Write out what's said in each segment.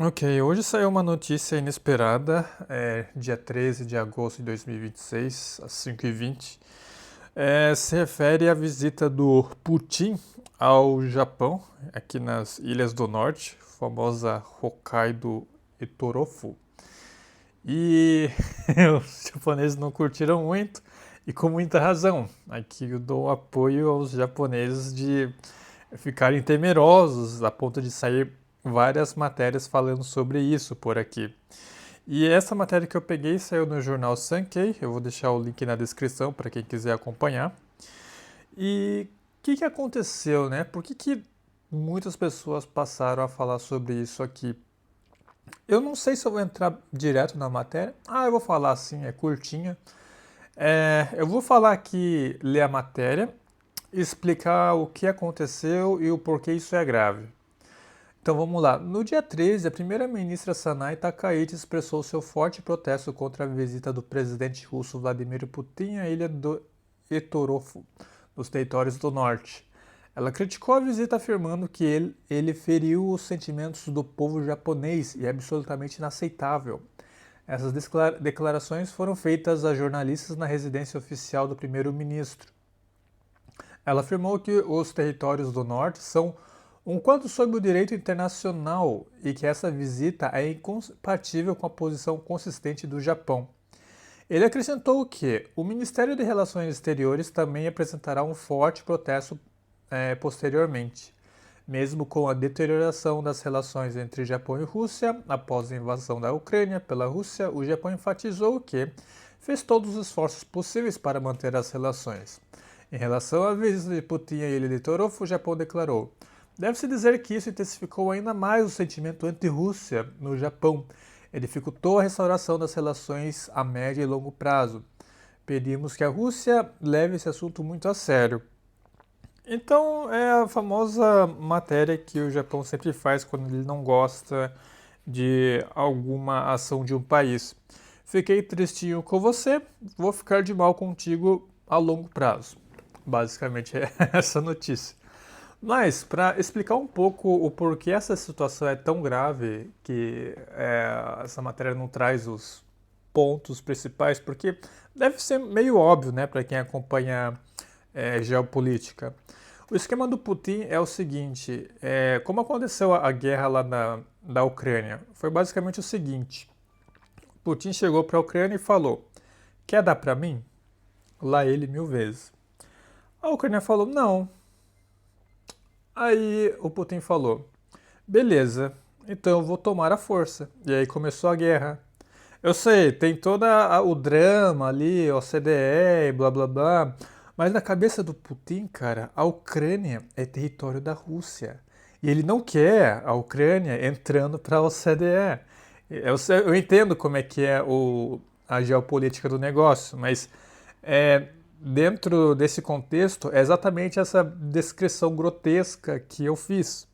Ok, hoje saiu uma notícia inesperada, dia 13 de agosto de 2026, às 5h20. Se refere à visita do Putin ao Japão, aqui nas Ilhas do Norte, famosa Hokkaido e Torofu. E os japoneses não curtiram muito, e com muita razão. Aqui eu dou apoio aos japoneses de ficarem temerosos a ponto de sair várias matérias falando sobre isso por aqui. E essa matéria que eu peguei saiu no jornal Sankei, eu vou deixar o link na descrição para quem quiser acompanhar. E o que aconteceu, né? Por que muitas pessoas passaram a falar sobre isso aqui? Eu não sei se eu vou entrar direto na matéria. Eu vou falar assim, é curtinha. Eu vou falar aqui, ler a matéria, explicar o que aconteceu e o porquê isso é grave. Então vamos lá. No dia 13, a primeira-ministra Sanai Takaichi expressou seu forte protesto contra a visita do presidente russo Vladimir Putin à ilha do Etorofu, nos territórios do norte. Ela criticou a visita afirmando que ele feriu os sentimentos do povo japonês e é absolutamente inaceitável. Essas declarações foram feitas a jornalistas na residência oficial do primeiro-ministro. Ela afirmou que os territórios do norte são um quanto sob o direito internacional e que essa visita é incompatível com a posição consistente do Japão. Ele acrescentou que o Ministério de Relações Exteriores também apresentará um forte protesto posteriormente. Mesmo com a deterioração das relações entre Japão e Rússia após a invasão da Ucrânia pela Rússia, o Japão enfatizou que fez todos os esforços possíveis para manter as relações. Em relação à visita de Putin à ilha de Torofu, o Japão declarou: deve-se dizer que isso intensificou ainda mais o sentimento anti-Rússia no Japão e dificultou a restauração das relações a médio e longo prazo. Pedimos que a Rússia leve esse assunto muito a sério. Então, é a famosa matéria que o Japão sempre faz quando ele não gosta de alguma ação de um país. Fiquei tristinho com você, vou ficar de mal contigo a longo prazo. Basicamente é essa notícia. Mas, para explicar um pouco o porquê essa situação é tão grave, que essa matéria não traz os pontos principais, porque deve ser meio óbvio, né, para quem acompanha geopolítica. O esquema do Putin é o seguinte: como aconteceu a guerra lá da Ucrânia? Foi basicamente o seguinte: Putin chegou para a Ucrânia e falou: quer dar para mim? Lá ele 1000 vezes. A Ucrânia falou: não. Aí o Putin falou: beleza, então eu vou tomar a força. E aí começou a guerra. Eu sei, tem todo o drama ali, OCDE, blá blá blá. Mas na cabeça do Putin, cara, a Ucrânia é território da Rússia. E ele não quer a Ucrânia entrando para a OCDE. Eu entendo como é que é a geopolítica do negócio, mas dentro desse contexto é exatamente essa descrição grotesca que eu fiz.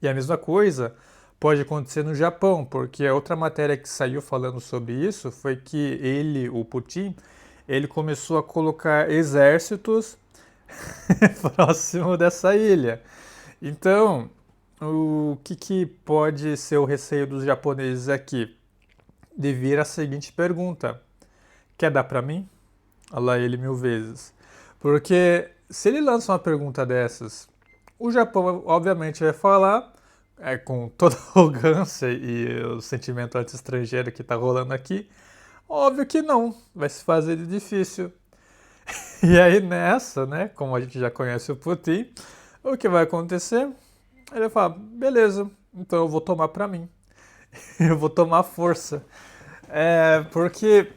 E a mesma coisa pode acontecer no Japão, porque a outra matéria que saiu falando sobre isso foi que ele, o Putin, ele começou a colocar exércitos próximo dessa ilha. Então, o que pode ser o receio dos japoneses aqui? De vir a seguinte pergunta: quer dar para mim? Olha lá ele 1000 vezes. Porque se ele lança uma pergunta dessas, o Japão obviamente vai falar com toda a arrogância e o sentimento anti-estrangeiro que está rolando aqui. Óbvio que não, vai se fazer de difícil. E aí nessa, né, como a gente já conhece o Putin, o que vai acontecer? Ele fala, beleza, então eu vou tomar pra mim. Eu vou tomar força. Porque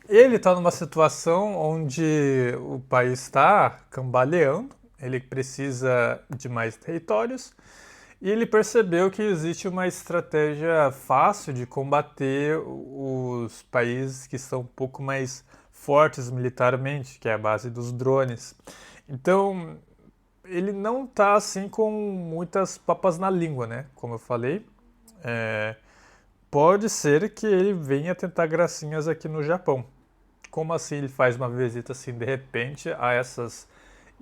ele está numa situação onde o país está cambaleando, ele precisa de mais territórios e ele percebeu que existe uma estratégia fácil de combater os países que são um pouco mais fortes militarmente, que é a base dos drones. Então, ele não está assim com muitas papas na língua, né? Como eu falei, pode ser que ele venha tentar gracinhas aqui no Japão. Como assim ele faz uma visita assim de repente a essas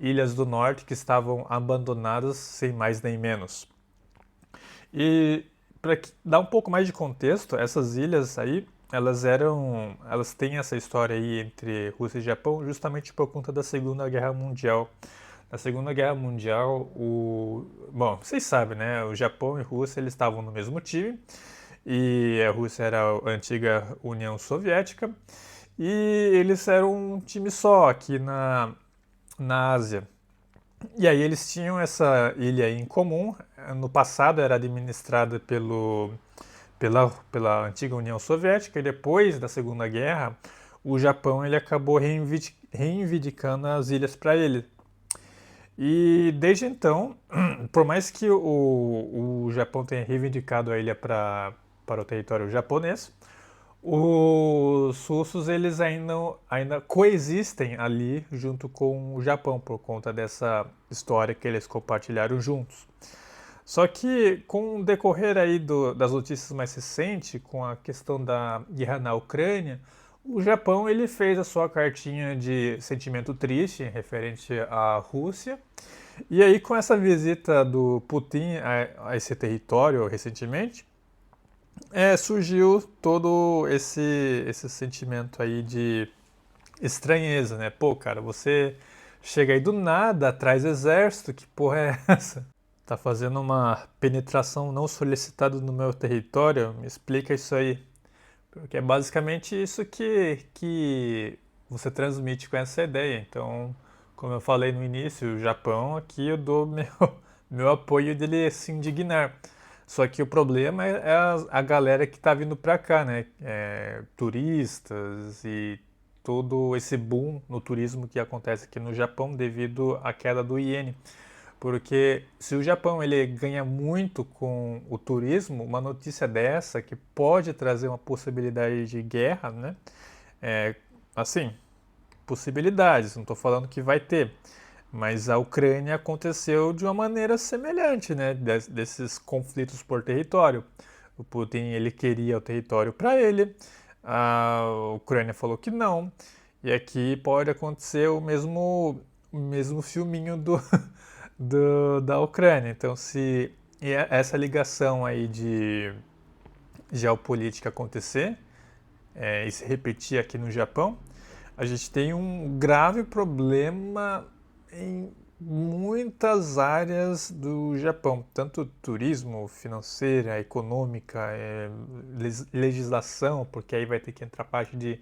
ilhas do norte que estavam abandonadas sem mais nem menos? E para dar um pouco mais de contexto, essas ilhas aí, elas têm essa história aí entre Rússia e Japão justamente por conta da Segunda Guerra Mundial. Na Segunda Guerra Mundial, bom, vocês sabem, né? O Japão e a Rússia eles estavam no mesmo time e a Rússia era a antiga União Soviética e eles eram um time só aqui na Ásia. E aí eles tinham essa ilha em comum. No passado era administrada pela antiga União Soviética e depois da Segunda Guerra o Japão ele acabou reivindicando as ilhas para ele. E desde então, por mais que o Japão tenha reivindicado a ilha para o território japonês, os russos eles ainda coexistem ali junto com o Japão por conta dessa história que eles compartilharam juntos. Só que com o decorrer aí das notícias mais recentes, com a questão da guerra na Ucrânia, o Japão ele fez a sua cartinha de sentimento triste referente à Rússia. E aí com essa visita do Putin a esse território recentemente, surgiu todo esse sentimento aí de estranheza, né? Pô, cara, você chega aí do nada, traz exército, que porra é essa? Tá fazendo uma penetração não solicitada no meu território? Me explica isso aí. Porque é basicamente isso que você transmite com essa ideia. Então, como eu falei no início, o Japão aqui eu dou meu apoio dele se indignar. Só que o problema é a galera que está vindo para cá, né? Turistas e todo esse boom no turismo que acontece aqui no Japão devido à queda do iene. Porque se o Japão ele ganha muito com o turismo, uma notícia dessa que pode trazer uma possibilidade de guerra, né? Assim, possibilidades, não estou falando que vai ter. Mas a Ucrânia aconteceu de uma maneira semelhante, né? Desses conflitos por território. O Putin ele queria o território para ele, a Ucrânia falou que não. E aqui pode acontecer o mesmo filminho da Ucrânia. Então, se essa ligação aí de geopolítica acontecer e se repetir aqui no Japão, a gente tem um grave problema em muitas áreas do Japão, tanto turismo, financeira, econômica, legislação, porque aí vai ter que entrar a parte de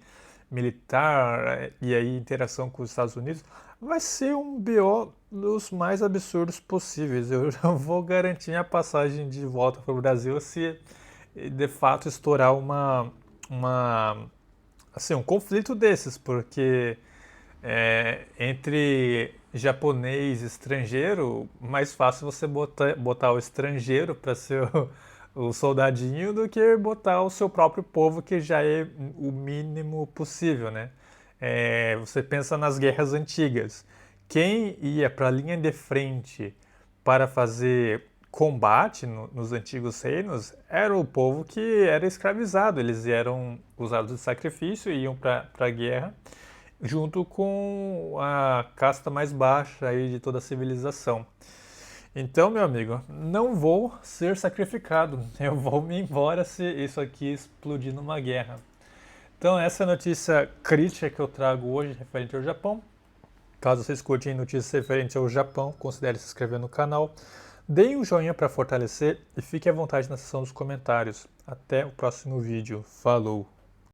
militar e aí interação com os Estados Unidos, vai ser um BO dos mais absurdos possíveis. Eu já vou garantir a passagem de volta para o Brasil se de fato estourar assim, um conflito desses, porque entre japonês e estrangeiro, mais fácil você botar o estrangeiro para ser o soldadinho do que botar o seu próprio povo, que já é o mínimo possível, né? Você pensa nas guerras antigas. Quem ia para a linha de frente para fazer combate nos antigos reinos era o povo que era escravizado. Eles eram usados de sacrifício e iam para a guerra junto com a casta mais baixa aí de toda a civilização. Então, meu amigo, não vou ser sacrificado. Eu vou me embora se isso aqui explodir numa guerra. Então, essa é a notícia crítica que eu trago hoje referente ao Japão. Caso vocês curtem notícias referentes ao Japão, considere se inscrever no canal. Deem um joinha para fortalecer e fique à vontade na seção dos comentários. Até o próximo vídeo. Falou!